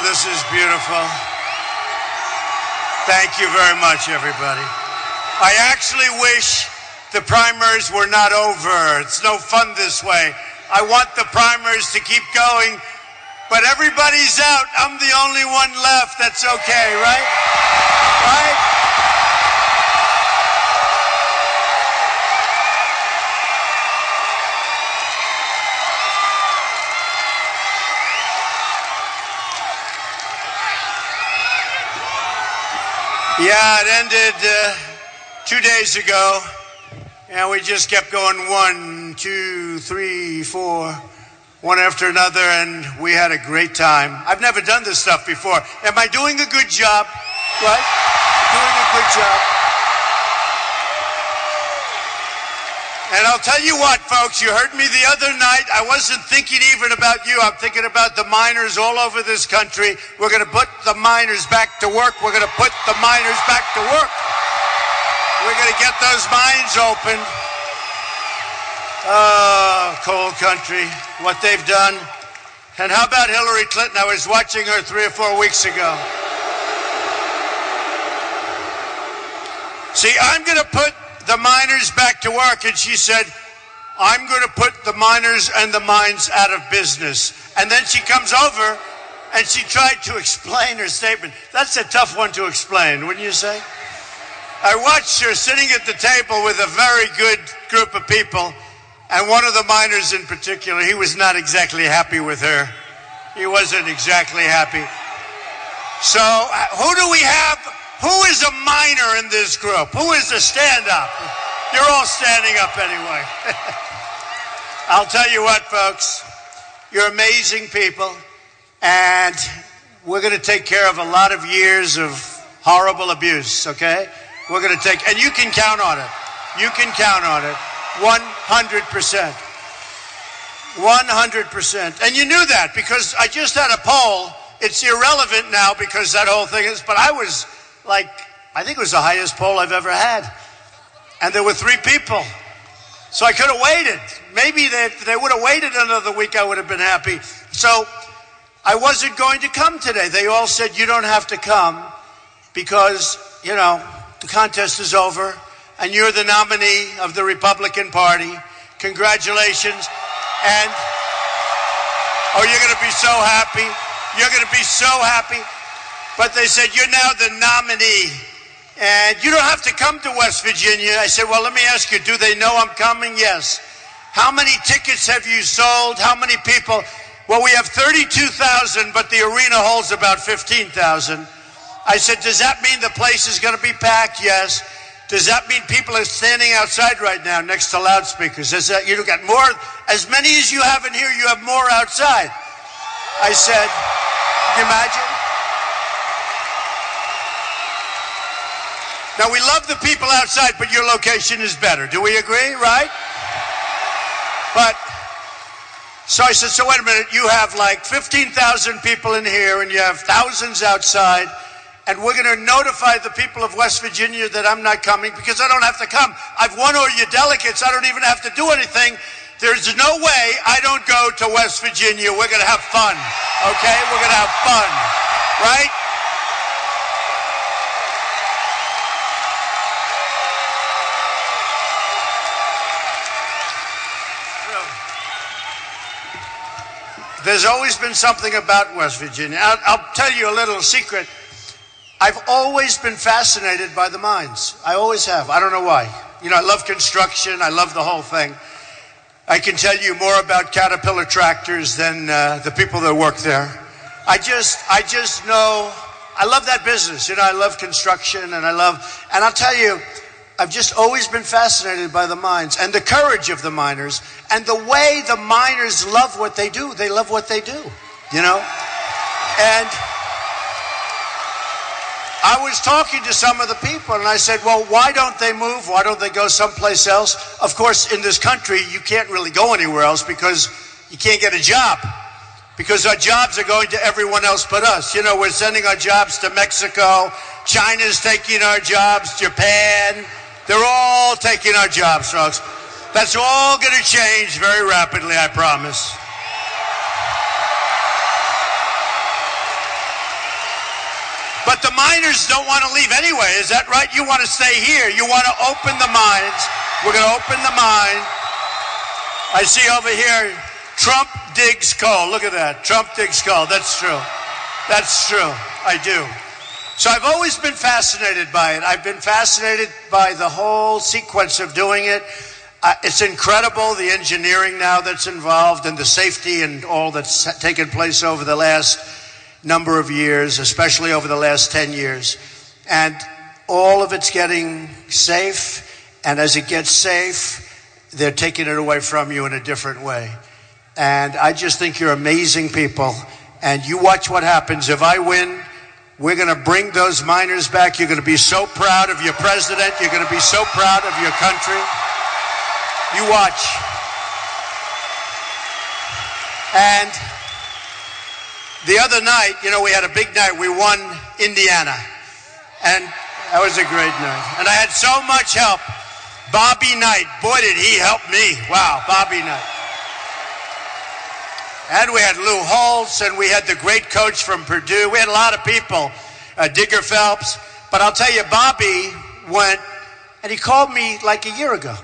this is beautiful. Thank you very much, everybody. I actually wish the primaries were not over. It's no fun this way. I want the primaries to keep going, but everybody's out. I'm the only one left. That's okay, right? Right? Yeah, it ended 2 days ago, and we just kept going 1, 2, 3, 4, one after another, and we had a great time. I've never done this stuff before. Am I doing a good job? Right? Doing a good job. And I'll tell you what, folks, you heard me the other night. I wasn't thinking even about you. I'm thinking about the miners all over this country. We're going to put the miners back to work. We're going to put the miners back to work. We're going to get those mines open. Oh, coal country, what they've done. And how about Hillary Clinton? I was watching her 3 or 4 weeks ago. See, I'm going to put the miners back to work, and she said, I'm going to put the miners and the mines out of business. And then she comes over and she tried to explain her statement. That's a tough one to explain, wouldn't you say? I watched her sitting at the table with a very good group of people, and one of the miners in particular, he was not exactly happy with her. He wasn't exactly happy. So who do we have? Who is a miner in this group? Who is a stand-up? You're all standing up anyway. I'll tell you what, folks. You're amazing people, and we're going to take care of a lot of years of horrible abuse, okay? We're going to take, and you can count on it. You can count on it. 100%. 100%. And you knew that because I just had a poll. It's irrelevant now because that whole thing is, but I was like, I think it was the highest poll I've ever had. And there were 3 people. So I could have waited. Maybe if they would have waited another week, I would have been happy. So I wasn't going to come today. They all said, you don't have to come because, you know, the contest is over and you're the nominee of the Republican Party. Congratulations. And, oh, you're going to be so happy. You're going to be so happy. But they said, you're now the nominee, and you don't have to come to West Virginia. I said, well, let me ask you, do they know I'm coming? Yes. How many tickets have you sold? How many people? Well, we have 32,000, but the arena holds about 15,000. I said, does that mean the place is going to be packed? Yes. Does that mean people are standing outside right now next to loudspeakers? Does that, you got more, as many as you have in here, you have more outside. I said, can you imagine? Now, we love the people outside, but your location is better. Do we agree, right? But, so I said, so wait a minute, you have like 15,000 people in here, and you have thousands outside, and we're going to notify the people of West Virginia that I'm not coming because I don't have to come. I've won all your delegates. I don't even have to do anything. There's no way I don't go to West Virginia. We're going to have fun, okay? We're going to have fun, right? There's always been something about West Virginia. I'll tell you a little secret. I've always been fascinated by the mines. I always have. I don't know why. You know, I love construction. I love the whole thing. I can tell you more about Caterpillar tractors than the people that work there. I just know, I love that business. You know, I love construction and I'll tell you, I've just always been fascinated by the mines and the courage of the miners and the way the miners love what they do. They love what they do, you know? And I was talking to some of the people and I said, well, why don't they move? Why don't they go someplace else? Of course, in this country, you can't really go anywhere else because you can't get a job. Because our jobs are going to everyone else but us. You know, we're sending our jobs to Mexico. China's taking our jobs. Japan. They're all taking our jobs, folks. That's all going to change very rapidly, I promise. But the miners don't want to leave anyway. Is that right? You want to stay here. You want to open the mines. We're going to open the mine. I see over here, Trump digs coal. Look at that. Trump digs coal. That's true. That's true. I do. So I've always been fascinated by it. I've been fascinated by the whole sequence of doing it. It's incredible, the engineering now that's involved and the safety and all that's taken place over the last number of years, especially over the last 10 years. And all of it's getting safe. And as it gets safe, they're taking it away from you in a different way. And I just think you're amazing people. And you watch what happens. If I win, we're going to bring those miners back. You're going to be so proud of your president. You're going to be so proud of your country. You watch. And the other night, you know, we had a big night. We won Indiana. And that was a great night. And I had so much help. Bobby Knight. Boy, did he help me. Wow, Bobby Knight. And we had Lou Holtz, and we had the great coach from Purdue. We had a lot of people, Digger Phelps. But I'll tell you, Bobby went, and he called me like a year ago.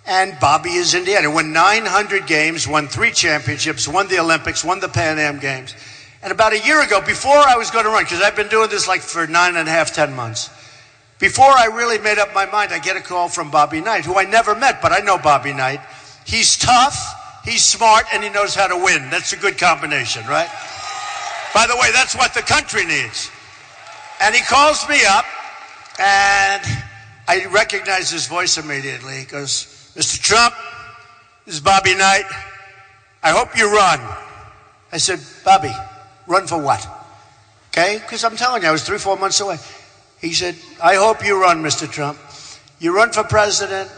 And Bobby is Indiana. Won 900 games, won 3 championships, won the Olympics, won the Pan Am Games. And about a year ago, before I was going to run, because I've been doing this like for 9.5, 10 months, before I really made up my mind, I get a call from Bobby Knight, who I never met, but I know Bobby Knight. He's tough. He's smart, and he knows how to win. That's a good combination, right? By the way, that's what the country needs. And he calls me up, and I recognize his voice immediately. He goes, Mr. Trump, this is Bobby Knight. I hope you run. I said, Bobby, run for what? Okay? Because I'm telling you, I was 3-4 months away. He said, I hope you run, Mr. Trump. You run for president.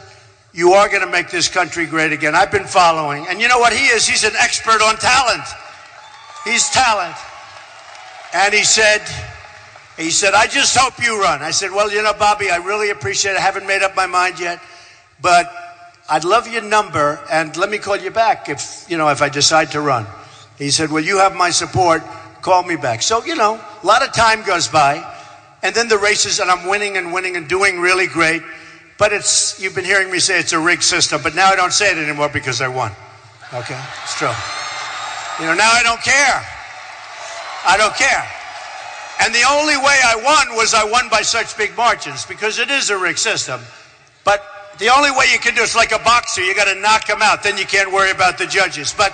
You are going to make this country great again. I've been following. And you know what he is? He's an expert on talent. He's talent. And he said, I just hope you run. I said, well, you know, Bobby, I really appreciate it. I haven't made up my mind yet. But I'd love your number, and let me call you back if I decide to run. He said, well, you have my support. Call me back. So, you know, a lot of time goes by. And then the races, and I'm winning and doing really great. But you've been hearing me say it's a rigged system, but now I don't say it anymore because I won. Okay? It's true. You know, now I don't care. I don't care. And the only way I won by such big margins, because it is a rigged system. But the only way you can do it's like a boxer. You got to knock him out. Then you can't worry about the judges. But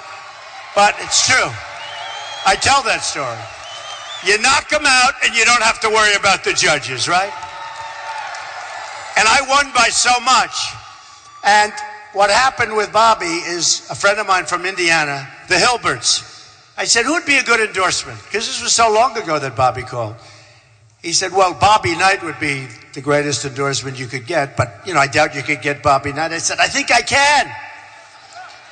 it's true. I tell that story. You knock them out, and you don't have to worry about the judges, right? And I won by so much. And what happened with Bobby is a friend of mine from Indiana, the Hilberts. I said, who would be a good endorsement? Because this was so long ago that Bobby called. He said, well, Bobby Knight would be the greatest endorsement you could get. But, you know, I doubt you could get Bobby Knight. I said, I think I can.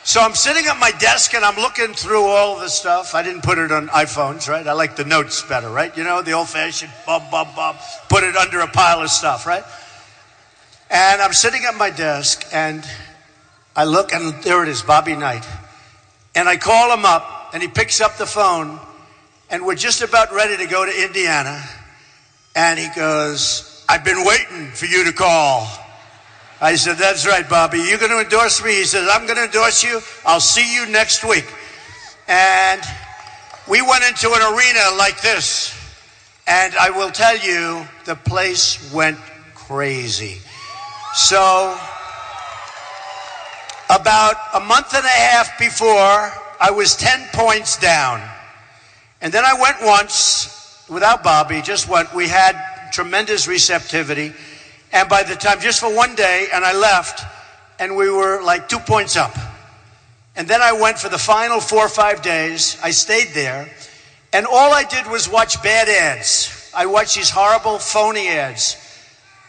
So I'm sitting at my desk, and I'm looking through all of the stuff. I didn't put it on iPhones, right? I like the notes better, right? You know, the old-fashioned bum, put it under a pile of stuff, right? And I'm sitting at my desk, and I look, and there it is, Bobby Knight. And I call him up, and he picks up the phone, and we're just about ready to go to Indiana. And he goes, I've been waiting for you to call. I said, that's right, Bobby. You're going to endorse me? He says, I'm going to endorse you. I'll see you next week. And we went into an arena like this. And I will tell you, the place went crazy. So about a month and a half before, I was 10 points down. And then I went once without Bobby, just went. We had tremendous receptivity. And by the time, just for one day, and I left, and we were like 2 points up. And then I went for the final 4 or 5 days. I stayed there. And all I did was watch bad ads. I watched these horrible, phony ads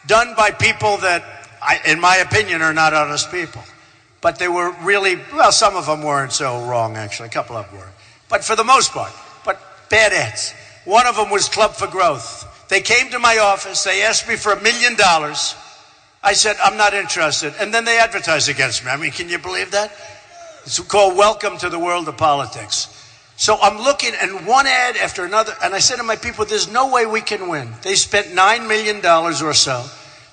done by people that, in my opinion, are not honest people. But they were really, well, some of them weren't so wrong, actually. A couple of them were. But for the most part, but bad ads. One of them was Club for Growth. They came to my office. They asked me for $1 million. I said, I'm not interested. And then they advertised against me. I mean, can you believe that? It's called Welcome to the World of Politics. So I'm looking, and one ad after another, and I said to my people, there's no way we can win. They spent $9 million or so.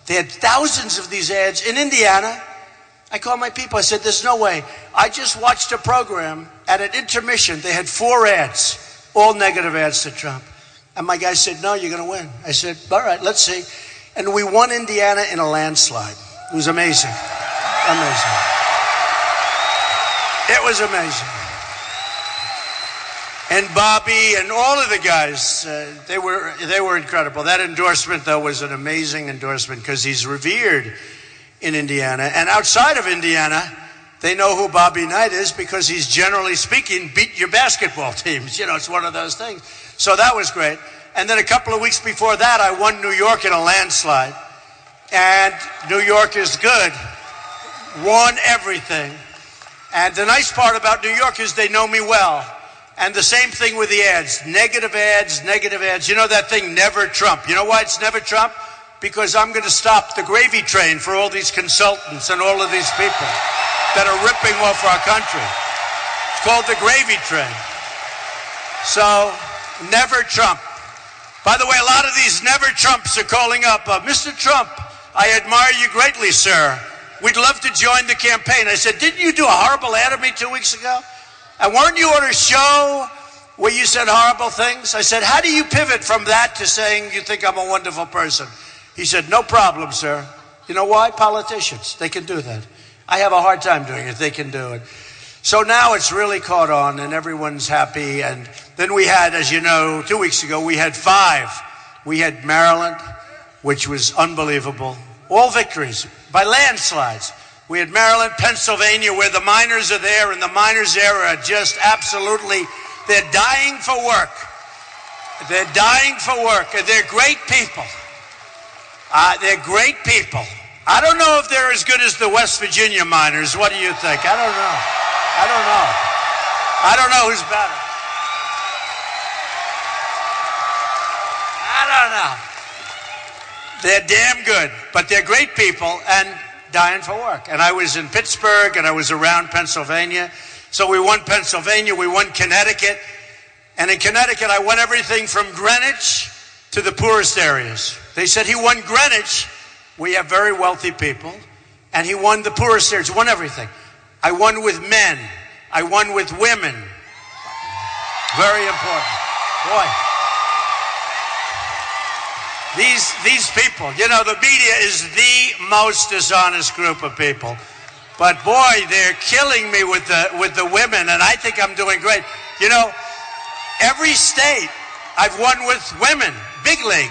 They had thousands of these ads in Indiana. I called my people, I said, there's no way. I just watched a program, at an intermission, they had 4 ads, all negative ads to Trump. And my guy said, no, you're going to win. I said, all right, let's see. And we won Indiana in a landslide. It was amazing. Amazing. It was amazing. And Bobby and all of the guys, they were incredible. That endorsement, though, was an amazing endorsement because he's revered in Indiana. And outside of Indiana, they know who Bobby Knight is because he's, generally speaking, beat your basketball teams. You know, it's one of those things. So that was great. And then a couple of weeks before that, I won New York in a landslide. And New York is good. Won everything. And the nice part about New York is they know me well. And the same thing with the ads. Negative ads, negative ads. You know that thing, never Trump. You know why it's never Trump? Because I'm going to stop the gravy train for all these consultants and all of these people that are ripping off our country. It's called the gravy train. So, never Trump. By the way, a lot of these never Trumps are calling up, Mr. Trump, I admire you greatly, sir. We'd love to join the campaign. I said, didn't you do a horrible ad of me 2 weeks ago? And weren't you on a show where you said horrible things? I said, how do you pivot from that to saying you think I'm a wonderful person? He said, no problem, sir. You know why? Politicians, they can do that. I have a hard time doing it. They can do it. So now it's really caught on and everyone's happy. And then we had, as you know, 2 weeks ago, we had 5. We had Maryland, which was unbelievable. All victories by landslides. We had Maryland, Pennsylvania, where the miners are there, and the miners there are just absolutely, they're dying for work. They're dying for work, and they're great people. They're great people. I don't know if they're as good as the West Virginia miners. What do you think? I don't know. I don't know. I don't know who's better. I don't know. They're damn good, but they're great people, and dying for work. And I was in Pittsburgh and I was around Pennsylvania. So we won Pennsylvania, we won Connecticut. And in Connecticut, I won everything from Greenwich to the poorest areas. They said he won Greenwich. We have very wealthy people. And he won the poorest areas, won everything. I won with men. I won with women. Very important. Boy. These people, you know, the media is the most dishonest group of people. But boy, they're killing me with the women, and I think I'm doing great. You know, every state I've won with women, big league.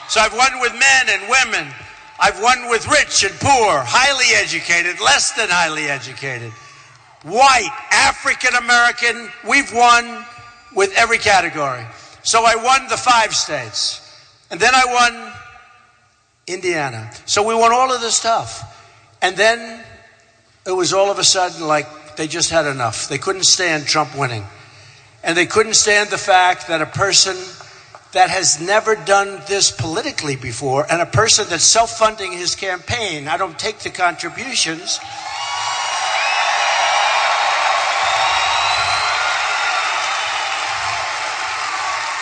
So I've won with men and women. I've won with rich and poor, highly educated, less than highly educated, white, African American. We've won with every category. So I won the 5 states. And then I won Indiana. So we won all of this stuff. And then it was all of a sudden like they just had enough. They couldn't stand Trump winning. And they couldn't stand the fact that a person that has never done this politically before, and a person that's self-funding his campaign, I don't take the contributions.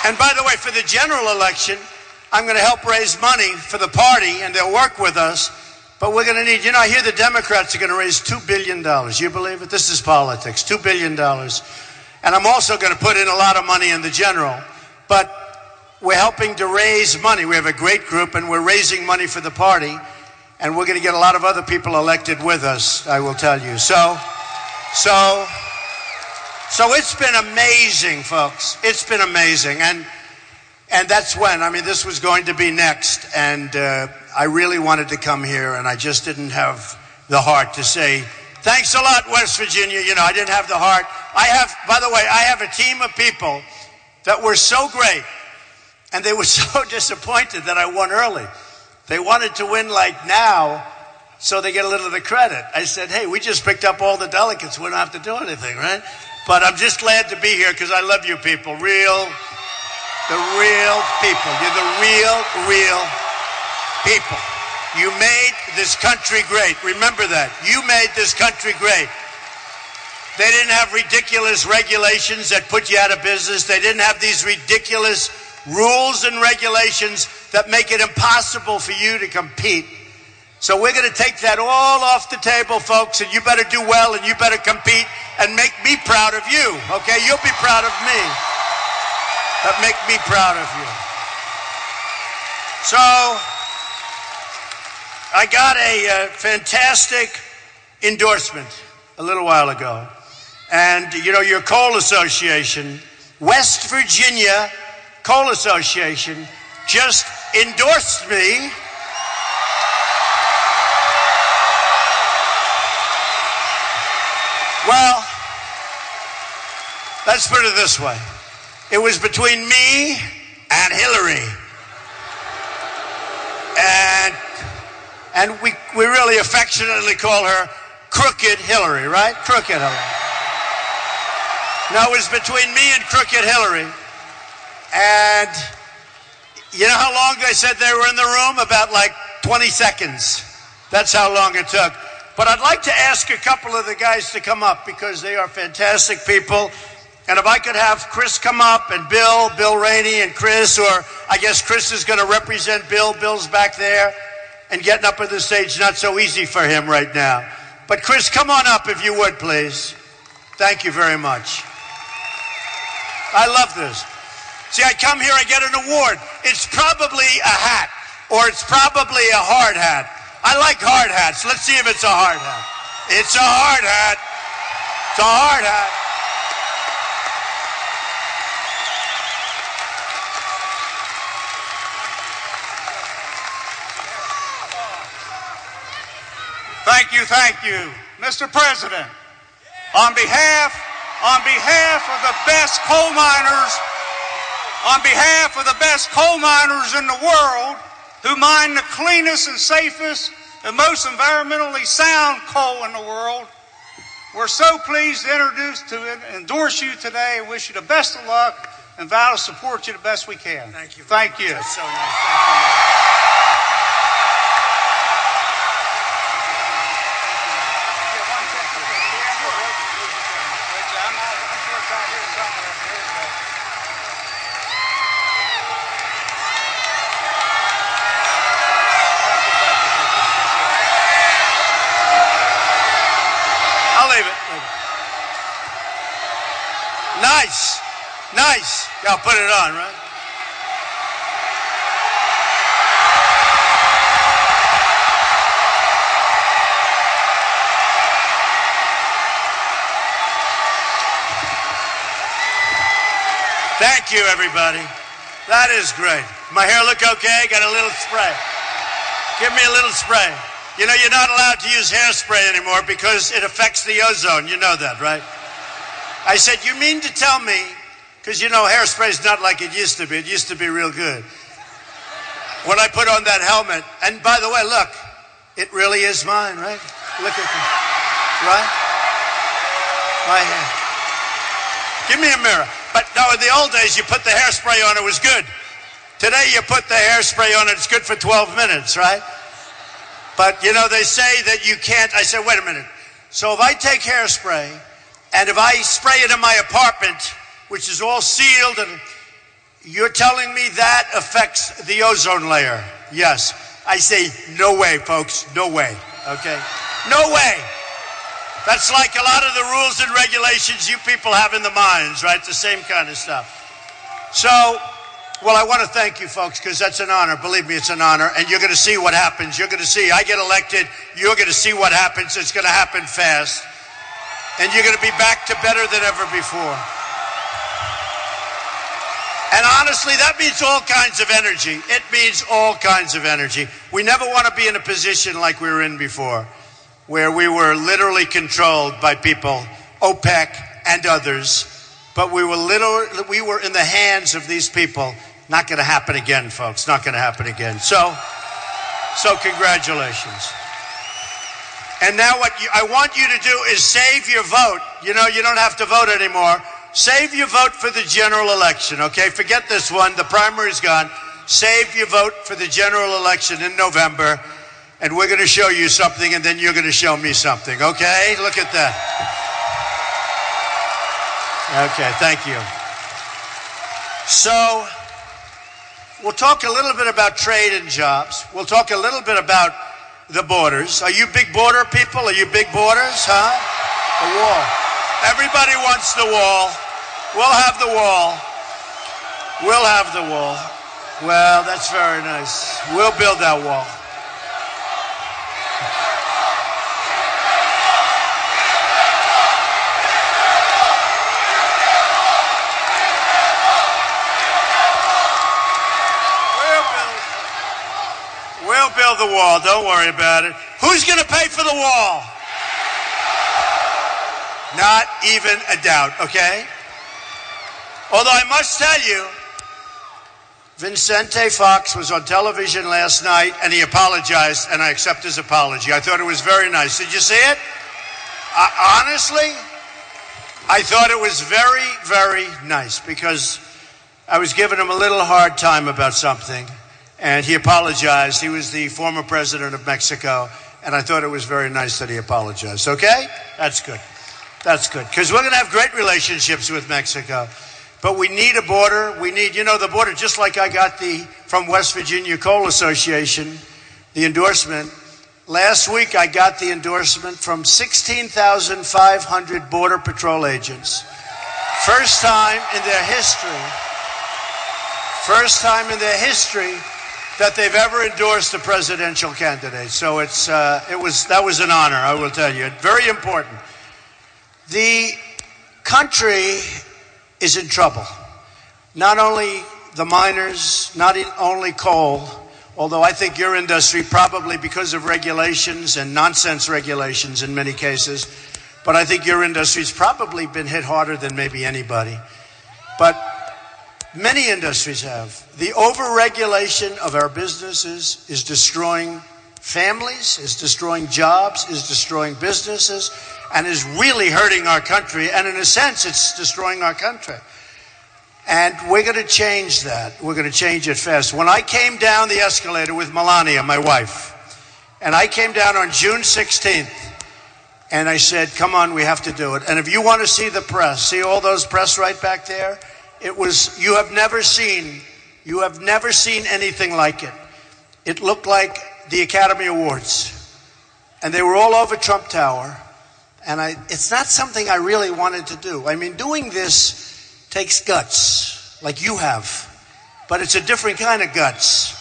And by the way, for the general election, I'm going to help raise money for the party, and they'll work with us. But we're going to need, you know, I hear the Democrats are going to raise $2 billion. You believe it? This is politics, $2 billion. And I'm also going to put in a lot of money in the general. But we're helping to raise money. We have a great group, and we're raising money for the party. And we're going to get a lot of other people elected with us, I will tell you. So it's been amazing, folks. It's been amazing. And that's when, I mean, this was going to be next. And I really wanted to come here, and I just didn't have the heart to say, thanks a lot, West Virginia. You know, I didn't have the heart. By the way, I have a team of people that were so great, and they were so disappointed that I won early. They wanted to win like now, so they get a little of the credit. I said, hey, we just picked up all the delegates. We don't have to do anything, right? But I'm just glad to be here because I love you people. The real people. You're the real people. You made this country great. Remember that. You made this country great. They didn't have ridiculous regulations that put you out of business. They didn't have these ridiculous rules and regulations that make it impossible for you to compete. So we're going to take that all off the table, folks, and you better do well, and you better compete and make me proud of you, okay? You'll be proud of me, but make me proud of you. So I got a fantastic endorsement a little while ago. And, you know, your coal association, West Virginia Coal Association, just endorsed me. Well, let's put it this way. It was between me and Hillary. And we really affectionately call her Crooked Hillary, right? Crooked Hillary. No, it was between me and Crooked Hillary. And you know how long they said they were in the room? About like 20 seconds. That's how long it took. But I'd like to ask a couple of the guys to come up because they are fantastic people. And if I could have Chris come up and Bill Rainey and Chris, or I guess Chris is going to represent Bill. Bill's back there and getting up on the stage, not so easy for him right now. But Chris, come on up if you would, please. Thank you very much. I love this. See, I come here, I get an award. It's probably a hat, or it's probably a hard hat. I like hard hats. Let's see if it's a hard hat. It's a hard hat. It's a hard hat. Thank you, Mr. President. On behalf of the best coal miners, in the world, who mine the cleanest and safest and most environmentally sound coal in the world, we're so pleased to endorse you today and wish you the best of luck and vow to support you the best we can. Thank you. Thank you. That's so nice. Thank you. Nice. Y'all put it on, right? Thank you, everybody. That is great. My hair look okay? Got a little spray. Give me a little spray. You know, you're not allowed to use hairspray anymore because it affects the ozone. You know that, right? I said, you mean to tell me, because you know hairspray is not like it used to be. It used to be real good. When I put on that helmet, and by the way, look, it really is mine, right? Look at me, right? My hair. Give me a mirror. But no, in the old days, you put the hairspray on, it was good. Today, you put the hairspray on, it's good for 12 minutes, right? But, you know, they say that you can't. I said, wait a minute. So if I take hairspray, and if I spray it in my apartment, which is all sealed, and you're telling me that affects the ozone layer? Yes. I say, no way, folks. No way. Okay? No way. That's like a lot of the rules and regulations you people have in the mines, right? The same kind of stuff. So, well, I want to thank you, folks, because that's an honor. Believe me, it's an honor. And you're going to see what happens. You're going to see. I get elected. You're going to see what happens. It's going to happen fast. And you're going to be back to better than ever before. And honestly, that means all kinds of energy. It means all kinds of energy. We never want to be in a position like we were in before, where we were literally controlled by people, OPEC and others, but we were in the hands of these people. Not going to happen again, folks. Not going to happen again. So congratulations. And now what I want you to do is save your vote. You know, you don't have to vote anymore. Save your vote for the general election, okay? Forget this one. The primary's gone. Save your vote for the general election in November, and we're going to show you something, and then you're going to show me something, okay? Look at that. Okay, thank you. So, we'll talk a little bit about trade and jobs. We'll talk a little bit about the borders. Are you big border people? Are you big borders, huh? A wall. Everybody wants the wall. We'll have the wall. We'll have the wall. Well, that's very nice. We'll build that wall. We'll build the wall. Don't worry about it. Who's going to pay for the wall? Not even a doubt, okay? Although I must tell you, Vicente Fox was on television last night and he apologized, and I accept his apology. I thought it was very nice. Did you see it? Honestly, I thought it was very, very nice because I was giving him a little hard time about something. And he apologized. He was the former president of Mexico, and I thought it was very nice that he apologized. Okay? That's good. That's good. Because we're going to have great relationships with Mexico. But we need a border. We need, the border, just like I got from West Virginia Coal Association, the endorsement. Last week, I got the endorsement from 16,500 Border Patrol agents. First time in their history that they've ever endorsed a presidential candidate. So that was an honor, I will tell you. Very important. The country is in trouble. Not only the miners, not only coal, although I think your industry, probably because of regulations and nonsense regulations in many cases, but I think your industry's probably been hit harder than maybe anybody. But many industries have. The overregulation of our businesses is destroying families, is destroying jobs, is destroying businesses, and is really hurting our country. And in a sense, it's destroying our country. And we're going to change that. We're going to change it fast. When I came down the escalator with Melania, my wife, and I came down on June 16th, and I said, come on, we have to do it. And if you want to see the press, see all those press right back there? You have never seen anything like it. It looked like the Academy Awards. And they were all over Trump Tower. And it's not something I really wanted to do. I mean, doing this takes guts, like you have. But it's a different kind of guts.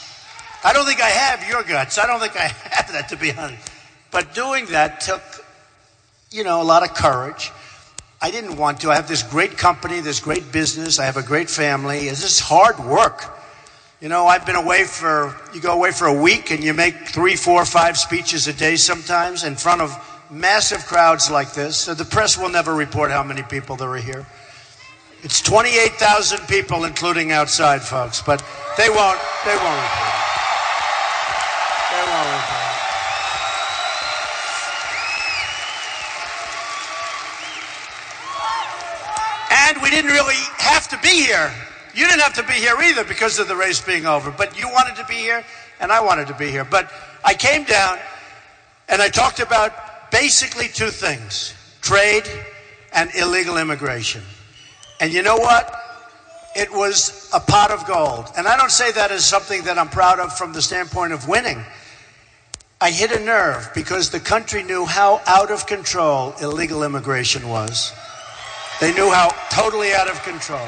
I don't think I have your guts. I don't think I have that, to be honest. But doing that took, a lot of courage. I didn't want to. I have this great company, this great business. I have a great family. It's just hard work. I've been you go away for a week and you make 3, 4, 5 speeches a day sometimes in front of massive crowds like this. So the press will never report how many people there are here. It's 28,000 people, including outside folks, but they won't report it. They won't report it. And we didn't really have to be here. You didn't have to be here either because of the race being over. But you wanted to be here, and I wanted to be here. But I came down, and I talked about basically 2 things: trade and illegal immigration. And you know what? It was a pot of gold. And I don't say that as something that I'm proud of from the standpoint of winning. I hit a nerve because the country knew how out of control illegal immigration was. They knew how totally out of control.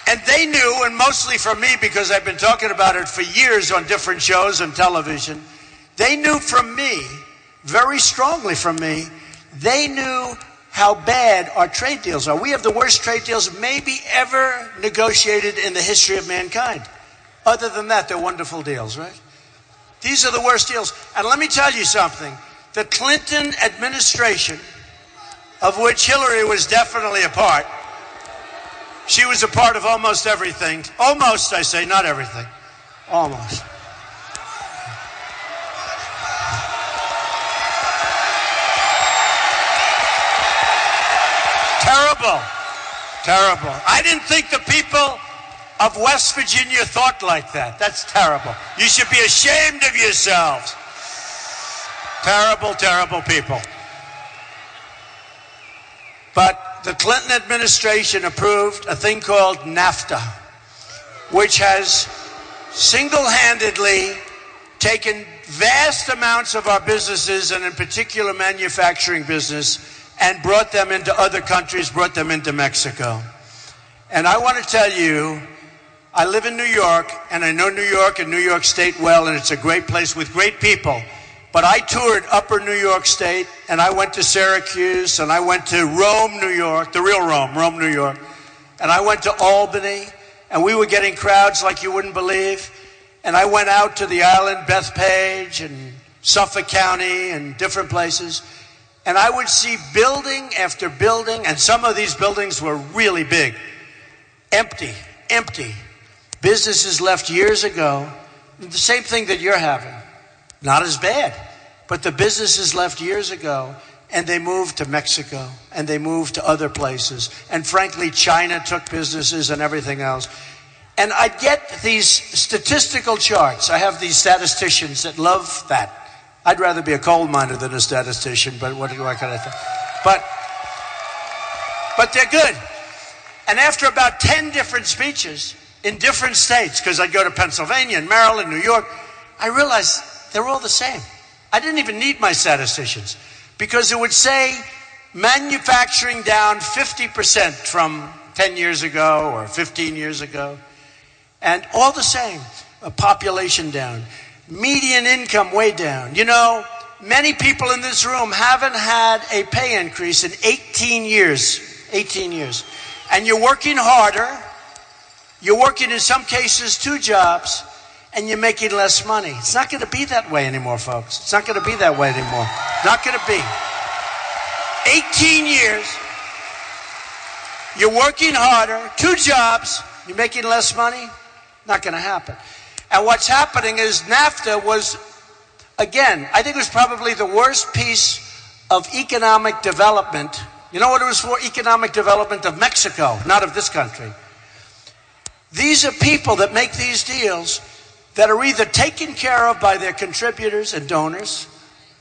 And they knew, and mostly from me because I've been talking about it for years on different shows on television, they knew from me, very strongly from me, they knew how bad our trade deals are. We have the worst trade deals maybe ever negotiated in the history of mankind. Other than that, they're wonderful deals, right? These are the worst deals. And let me tell you something. The Clinton administration, of which Hillary was definitely a part. She was a part of almost everything. Almost, I say, not everything. Almost. Terrible. Terrible. I didn't think the people of West Virginia thought like that. That's terrible. You should be ashamed of yourselves. Terrible, terrible people. But the Clinton administration approved a thing called NAFTA, which has single-handedly taken vast amounts of our businesses, and in particular manufacturing business, and brought them into other countries, brought them into Mexico. And I want to tell you, I live in New York, and I know New York and New York State well, and it's a great place with great people. But I toured Upper New York State, and I went to Syracuse, and I went to Rome, New York, the real Rome, New York. And I went to Albany, and we were getting crowds like you wouldn't believe. And I went out to the island, Bethpage, and Suffolk County, and different places. And I would see building after building, and some of these buildings were really big. Empty. Businesses left years ago. The same thing that you're having. Not as bad, but the businesses left years ago, and they moved to Mexico, and they moved to other places. And frankly, China took businesses and everything else. And I get these statistical charts. I have these statisticians that love that. I'd rather be a coal miner than a statistician, but what can I think? But they're good. And after about 10 different speeches in different states, because I'd go to Pennsylvania and Maryland, New York, I realized they're all the same. I didn't even need my statisticians, because it would say manufacturing down 50% from 10 years ago or 15 years ago. And all the same, a population down, median income way down. You know, many people in this room haven't had a pay increase in 18 years. 18 years. And you're working harder. You're working in some cases 2 jobs. And you're making less money. It's not going to be that way anymore, folks. It's not going to be that way anymore. Not going to be. 18 years, you're working harder, 2 jobs, you're making less money. Not going to happen. And what's happening is NAFTA was, again, I think it was probably the worst piece of economic development. You know what it was for? Economic development of Mexico, not of this country. These are people that make these deals that are either taken care of by their contributors and donors,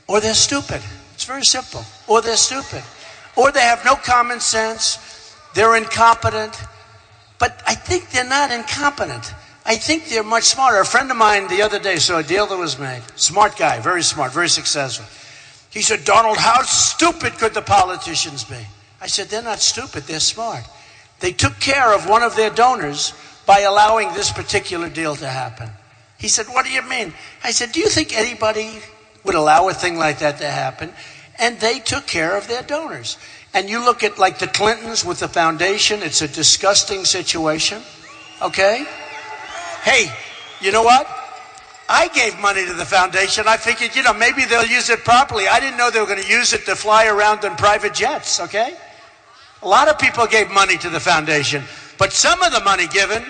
or they're stupid. It's very simple. Or they're stupid. Or they have no common sense. They're incompetent. But I think they're not incompetent. I think they're much smarter. A friend of mine the other day saw a deal that was made. Smart guy, very smart, very successful. He said, Donald, how stupid could the politicians be? I said, they're not stupid, they're smart. They took care of one of their donors by allowing this particular deal to happen. He said, what do you mean? I said, do you think anybody would allow a thing like that to happen? And they took care of their donors. And you look at like the Clintons with the foundation, it's a disgusting situation, okay? Hey, you know what? I gave money to the foundation. I figured, maybe they'll use it properly. I didn't know they were going to use it to fly around in private jets, okay? A lot of people gave money to the foundation, but some of the money given,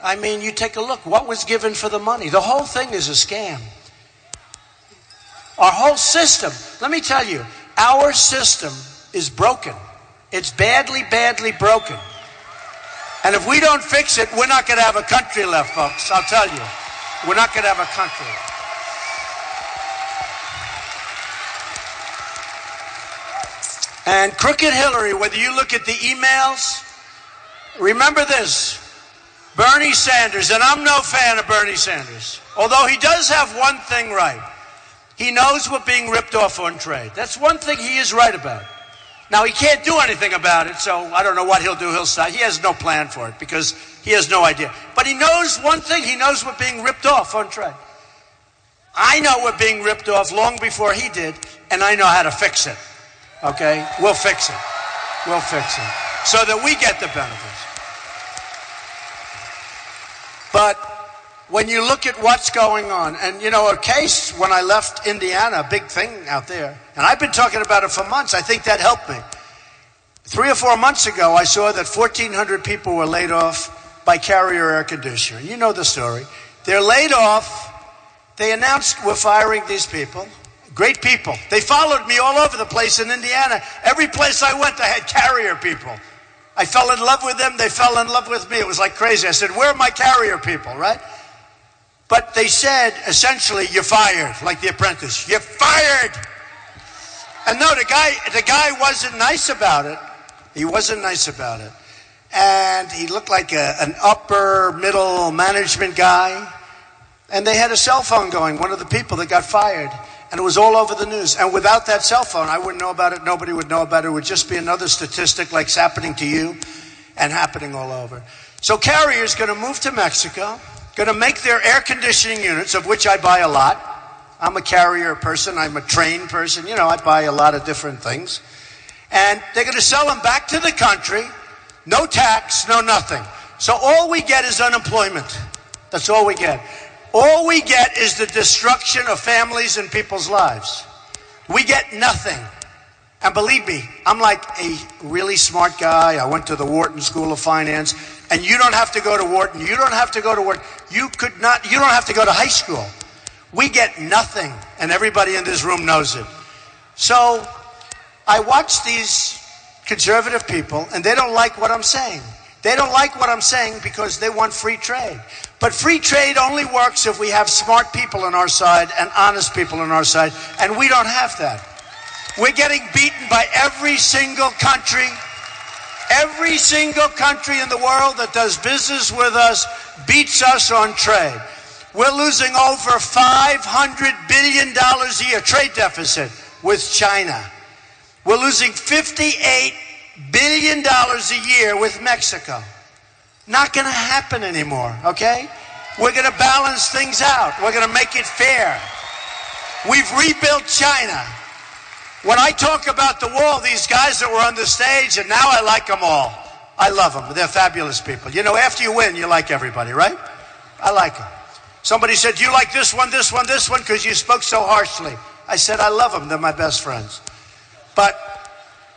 I mean, you take a look. What was given for the money? The whole thing is a scam. Our whole system, let me tell you, our system is broken. It's badly, badly broken. And if we don't fix it, we're not going to have a country left, folks. I'll tell you. We're not going to have a country. And Crooked Hillary, whether you look at the emails, remember this. Bernie Sanders, and I'm no fan of Bernie Sanders, although he does have one thing right. He knows we're being ripped off on trade. That's one thing he is right about. Now, he can't do anything about it, so I don't know what he'll do. He'll stop. He has no plan for it because he has no idea. But he knows one thing. He knows we're being ripped off on trade. I know we're being ripped off long before he did, and I know how to fix it. Okay? We'll fix it. We'll fix it so that we get the benefits. But when you look at what's going on, and a case when I left Indiana, a big thing out there, and I've been talking about it for months, I think that helped me. 3 or 4 months ago, I saw that 1,400 people were laid off by Carrier Air Conditioner. You know the story. They're laid off. They announced we're firing these people. Great people. They followed me all over the place in Indiana. Every place I went, I had Carrier people. I fell in love with them. They fell in love with me. It was like crazy. I said, where are my Carrier people, right? But they said, essentially, you're fired, like The Apprentice. You're fired. And no, the guy wasn't nice about it. He wasn't nice about it. And he looked like an upper middle management guy. And they had a cell phone going, one of the people that got fired. And it was all over the news. And without that cell phone, I wouldn't know about it. Nobody would know about it. It would just be another statistic like it's happening to you and happening all over. So Carrier's going to move to Mexico, going to make their air conditioning units, of which I buy a lot. I'm a Carrier person. I'm a train person. You know, I buy a lot of different things. And they're going to sell them back to the country. No tax, no nothing. So all we get is unemployment. That's all we get. All we get is the destruction of families and people's lives. We get nothing. And believe me, I'm like a really smart guy. I went to the Wharton School of Finance. And you don't have to go to Wharton. You don't have to go to Wharton. You don't have to go to high school. We get nothing. And everybody in this room knows it. So I watch these conservative people, and they don't like what I'm saying. They don't like what I'm saying because they want free trade. But free trade only works if we have smart people on our side and honest people on our side, and we don't have that. We're getting beaten by every single country in the world that does business with us beats us on trade. We're losing over $500 billion a year trade deficit with China. We're losing $58 billion a year with Mexico. Not going to happen anymore, okay? We're going to balance things out. We're going to make it fair. We've rebuilt China. When I talk about the wall, these guys that were on the stage, and now I like them all. I love them. They're fabulous people. You know, after you win, you like everybody, right? I like them. Somebody said, do you like this one, because you spoke so harshly? I said, I love them. They're my best friends. But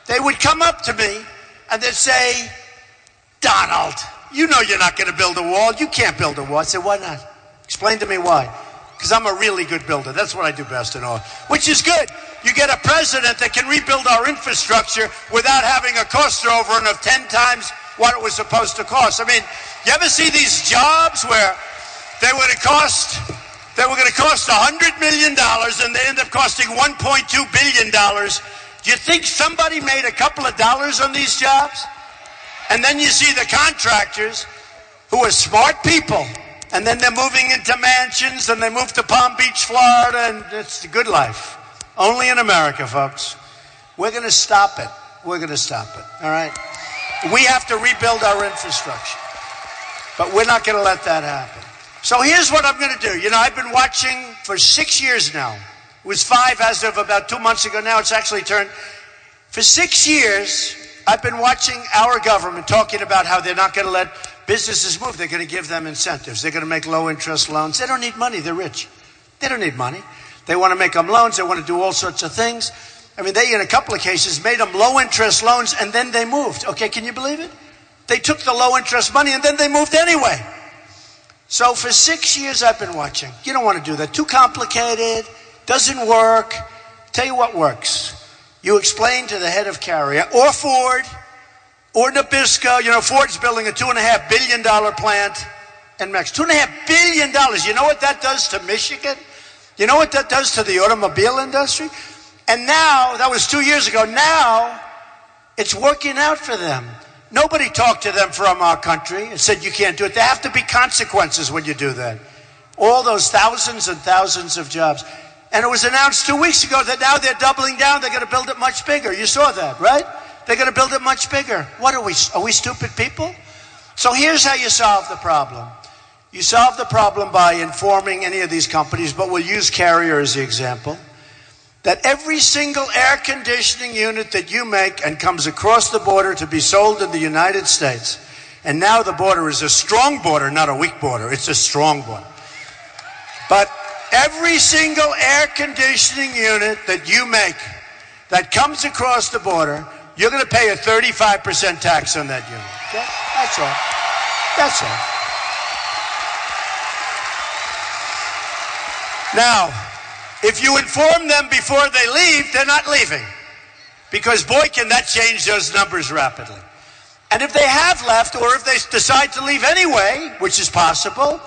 they would come up to me and they'd say, Donald, you know you're not going to build a wall. You can't build a wall. I said, why not? Explain to me why. Because I'm a really good builder. That's what I do best in all. Which is good. You get a president that can rebuild our infrastructure without having a cost overrun of 10 times what it was supposed to cost. I mean, you ever see these jobs where they were going to cost $100 million and they end up costing $1.2 billion? Do you think somebody made a couple of dollars on these jobs? And then you see the contractors who are smart people, and then they're moving into mansions and they move to Palm Beach, Florida, and it's the good life. Only in America, folks. We're going to stop it. We're going to stop it, all right? We have to rebuild our infrastructure, but we're not going to let that happen. So here's what I'm going to do. You know, I've been watching for 6 years now. It was 5 as of about 2 months ago. Now it's actually turned. For 6 years, I've been watching our government talking about how they're not going to let businesses move. They're going to give them incentives. They're going to make low-interest loans. They don't need money. They're rich. They don't need money. They want to make them loans. They want to do all sorts of things. I mean, they, in a couple of cases, made them low-interest loans, and then they moved. Okay, can you believe it? They took the low-interest money, and then they moved anyway. So for 6 years, I've been watching. You don't want to do that. Too complicated. Doesn't work. Tell you what works. You explain to the head of Carrier, or Ford, or Nabisco. You know, Ford's building a $2.5 billion plant in Mexico. $2.5 billion. You know what that does to Michigan? You know what that does to the automobile industry? And now, that was 2 years ago, now it's working out for them. Nobody talked to them from our country and said you can't do it. There have to be consequences when you do that. All those thousands and thousands of jobs. And it was announced 2 weeks ago that now they're doubling down. They're going to build it much bigger. You saw that, right? They're going to build it much bigger. What are we stupid people? So here's how you solve the problem. You solve the problem by informing any of these companies, but we'll use Carrier as the example, that every single air conditioning unit that you make and comes across the border to be sold in the United States, and now the border is a strong border, not a weak border. It's a strong border. But every single air conditioning unit that you make that comes across the border, you're going to pay a 35% tax on that unit. Okay? That's all. That's all. Now, if you inform them before they leave, they're not leaving. Because, boy, can that change those numbers rapidly. And if they have left, or if they decide to leave anyway, which is possible,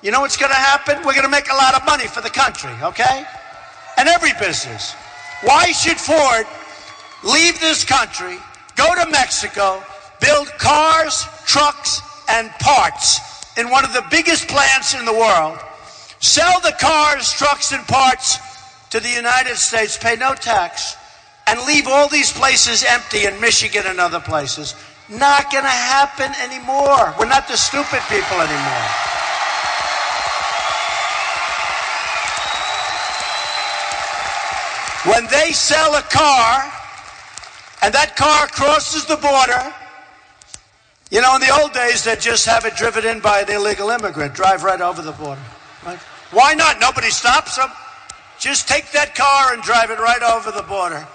you know what's going to happen? We're going to make a lot of money for the country, okay? And every business. Why should Ford leave this country, Go to Mexico, build cars, trucks, and parts in one of the biggest plants in the world. Sell the cars, trucks, and parts to the United States, pay no tax, and leave all these places empty in Michigan and other places. Not going to happen anymore. We're not the stupid people anymore. When they sell a car, and that car crosses the border, you know, in the old days, they'd just have it driven in by an illegal immigrant, drive right over the border. Right? Why not? Nobody stops them. Just take that car and drive it right over the border.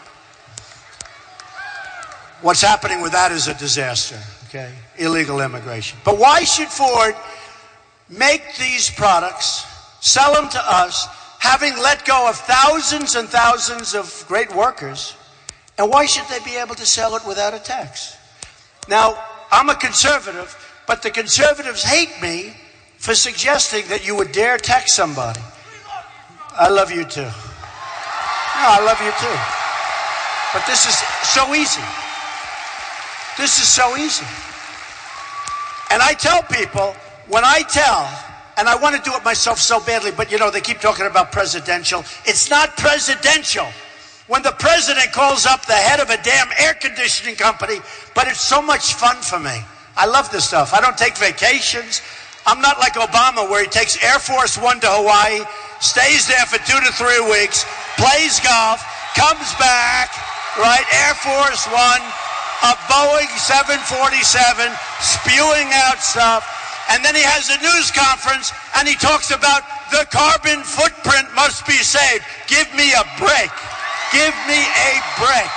What's happening with that is a disaster, okay? Illegal immigration. But why should Ford make these products, sell them to us, having let go of thousands and thousands of great workers, and why should they be able to sell it without a tax? Now, I'm a conservative, but the conservatives hate me for suggesting that you would dare tax somebody. I love you too. No, I love you too. But this is so easy. This is so easy. And I tell people, when I tell, and I want to do it myself so badly, but you know, they keep talking about presidential. It's not presidential. When the president calls up the head of a damn air conditioning company, but it's so much fun for me. I love this stuff. I don't take vacations. I'm not like Obama, where he takes Air Force One to Hawaii, stays there for 2 to 3 weeks, plays golf, comes back, right? Air Force One, a Boeing 747, spewing out stuff. And then he has a news conference, and he talks about the carbon footprint must be saved. Give me a break. Give me a break.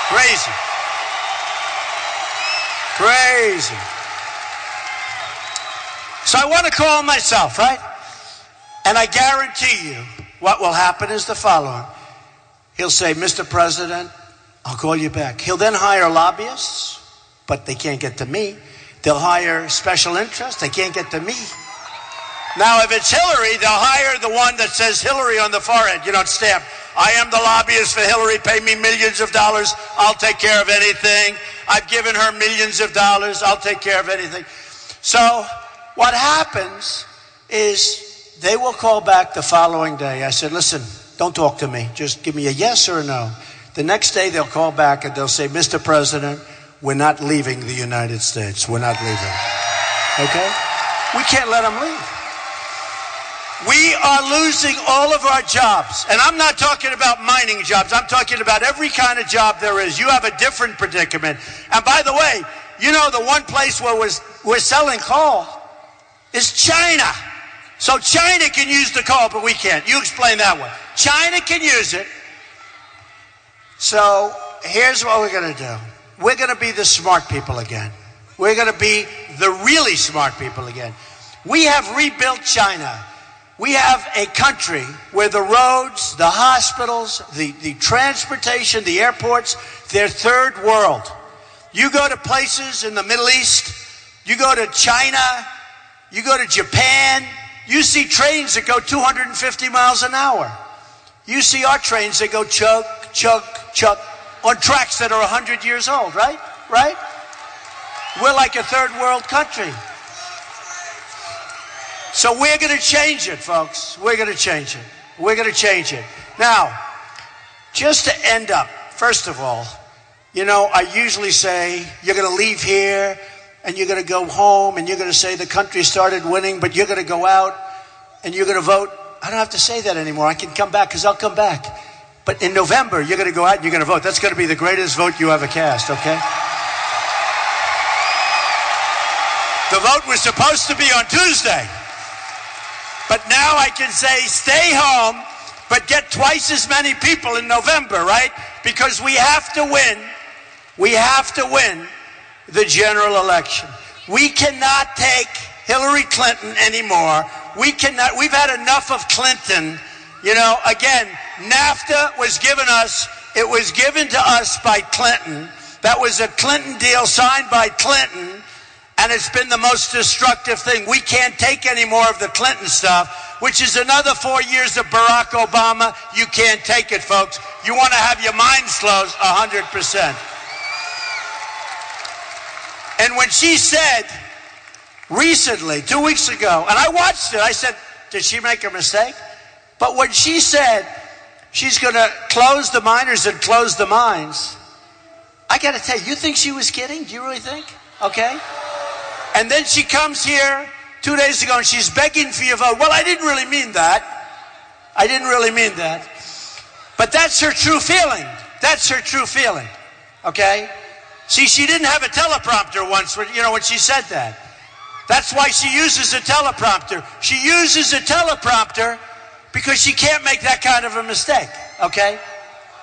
Crazy. Crazy. So I want to call myself, right? And I guarantee you what will happen is the following. He'll say, Mr. President, I'll call you back. He'll then hire lobbyists, but they can't get to me. They'll hire special interests. They can't get to me. Now, if it's Hillary, they'll hire the one that says Hillary on the forehead. You don't stamp. I am the lobbyist for Hillary. Pay me millions of dollars. I'll take care of anything. I've given her millions of dollars. I'll take care of anything. So what happens is they will call back the following day. I said, listen, don't talk to me. Just give me a yes or a no. The next day they'll call back and they'll say, Mr. President, we're not leaving the United States. We're not leaving. Okay? We can't let them leave. We are losing all of our jobs. And I'm not talking about mining jobs. I'm talking about every kind of job there is. You have a different predicament. And by the way, you know the one place where we're selling coal is China. So China can use the coal, but we can't. You explain that one. China can use it. So here's what we're going to do. We're going to be the smart people again. We're going to be the really smart people again. We have rebuilt China. We have a country where the roads, the hospitals, the transportation, the airports, they're third world. You go to places in the Middle East, you go to China, you go to Japan, you see trains that go 250 miles an hour. You see our trains that go chug, chug, chug on tracks that are 100 years old, right? Right? We're like a third world country. So we're going to change it, folks. We're going to change it. We're going to change it. Now, just to end up, first of all, you know, I usually say you're going to leave here and you're going to go home and you're going to say the country started winning, but you're going to go out and you're going to vote. I don't have to say that anymore. I can come back because I'll come back. But in November, you're going to go out and you're going to vote. That's going to be the greatest vote you ever cast, okay? The vote was supposed to be on Tuesday. But now I can say stay home, but get twice as many people in November, right? Because we have to win. We have to win the general election. We cannot take Hillary Clinton anymore. We cannot. We've had enough of Clinton. You know, again, NAFTA was given us. It was given to us by Clinton. That was a Clinton deal signed by Clinton. And it's been the most destructive thing. We can't take any more of the Clinton stuff, which is another 4 years of Barack Obama. You can't take it, folks. You want to have your minds closed 100%. And when she said recently, 2 weeks ago, and I watched it, I said, did she make a mistake? But when she said she's going to close the miners and close the mines, I got to tell you, you think she was kidding? Do you really think? Okay. And then she comes here 2 days ago and she's begging for your vote. Well, I didn't really mean that. I didn't really mean that. But that's her true feeling. That's her true feeling. Okay? See, she didn't have a teleprompter once, when she said that. That's why she uses a teleprompter. She uses a teleprompter because she can't make that kind of a mistake. Okay?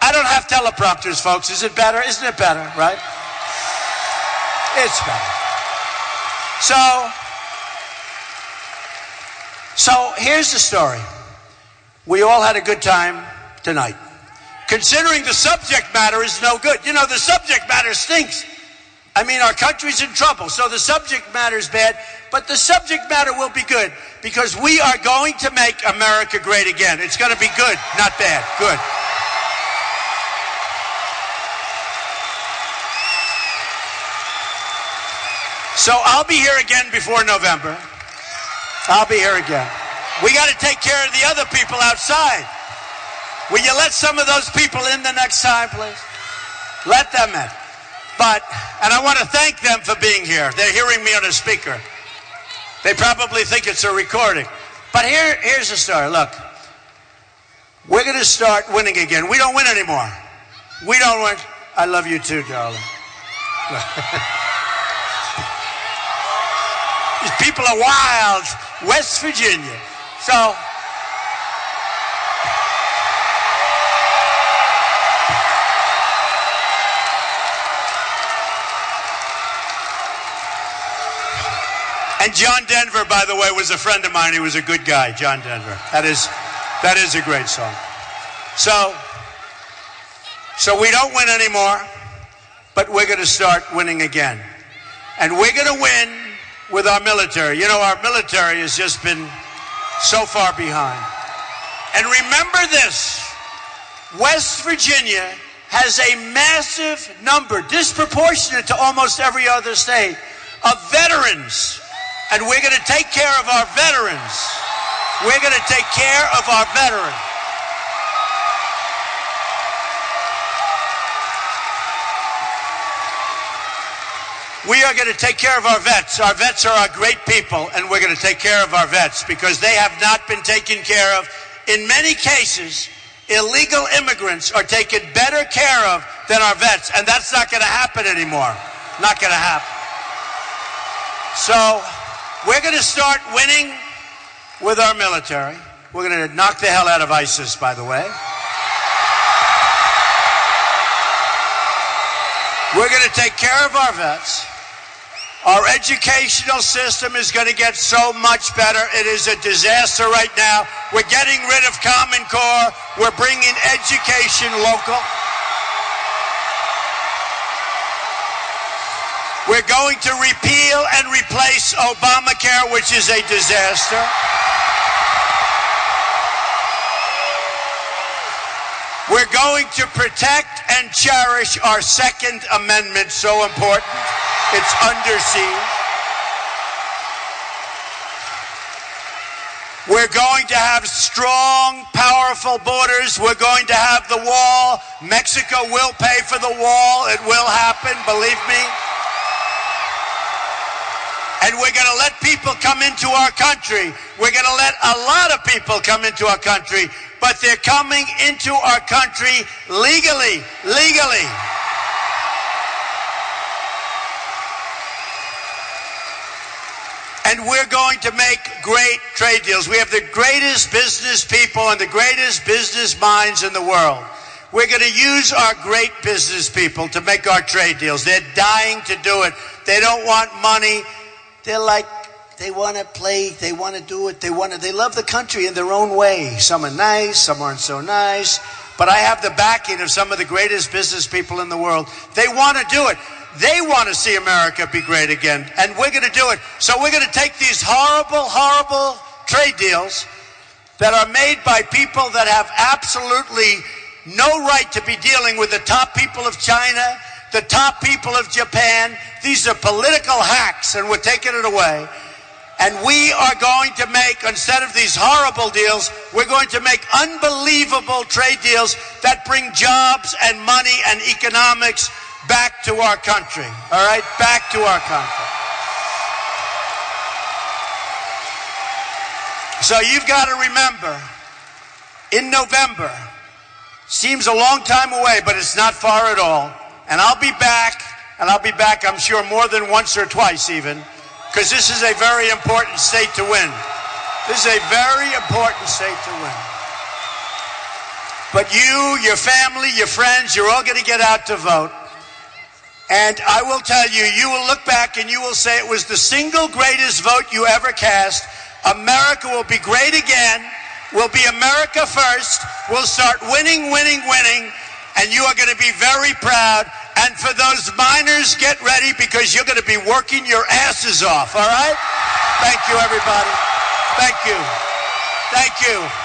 I don't have teleprompters, folks. Is it better? Isn't it better, right? It's better. So here's the story. We all had a good time tonight. Considering the subject matter is no good. You know, the subject matter stinks. I mean, our country's in trouble, so the subject matter is bad. But the subject matter will be good because we are going to make America great again. It's going to be good, not bad. Good. So I'll be here again before November. I'll be here again. We got to take care of the other people outside. Will you let some of those people in the next time, please? Let them in. And I want to thank them for being here. They're hearing me on a speaker. They probably think it's a recording. But here's the story. Look, we're going to start winning again. We don't win anymore. We don't win. I love you too, darling. These people are wild. West Virginia. So, and John Denver, by the way, was a friend of mine. He was a good guy, John Denver. That is a great song. So we don't win anymore, but we're going to start winning again. And we're going to win with our military. You know, our military has just been so far behind. And remember this, West Virginia has a massive number, disproportionate to almost every other state, of veterans. And we're going to take care of our veterans. We're going to take care of our veterans. We are going to take care of our vets. Our vets are our great people, and we're going to take care of our vets because they have not been taken care of. In many cases, illegal immigrants are taken better care of than our vets, and that's not going to happen anymore. Not going to happen. So we're going to start winning with our military. We're going to knock the hell out of ISIS, by the way. We're going to take care of our vets. Our educational system is going to get so much better. It is a disaster right now. We're getting rid of Common Core. We're bringing education local. We're going to repeal and replace Obamacare, which is a disaster. We're going to protect and cherish our Second Amendment, so important. It's under siege. We're going to have strong, powerful borders. We're going to have the wall. Mexico will pay for the wall. It will happen, believe me. And we're going to let people come into our country. We're going to let a lot of people come into our country, but they're coming into our country legally. And we're going to make great trade deals. We have the greatest business people and the greatest business minds in the world. We're going to use our great business people to make our trade deals. They're dying to do it. They don't want money. They're like, they want to play, they want to do it, they love the country in their own way. Some are nice, some aren't so nice. But I have the backing of some of the greatest business people in the world. They want to do it. They want to see America be great again, and we're going to do it. So we're going to take these horrible, horrible trade deals that are made by people that have absolutely no right to be dealing with the top people of China, the top people of Japan. These are political hacks, and we're taking it away. And we are going to make, instead of these horrible deals, we're going to make unbelievable trade deals that bring jobs and money and economics back to our country. All right? Back to our country. So you've got to remember, in November, seems a long time away, but it's not far at all. And I'll be back, I'm sure, more than once or twice even, because this is a very important state to win. This is a very important state to win. But you, your family, your friends, you're all going to get out to vote. And I will tell you, you will look back and you will say it was the single greatest vote you ever cast. America will be great again. We'll be America first. We'll start winning, winning, winning. And you are going to be very proud. And for those miners, get ready because you're going to be working your asses off, all right? Thank you, everybody. Thank you. Thank you.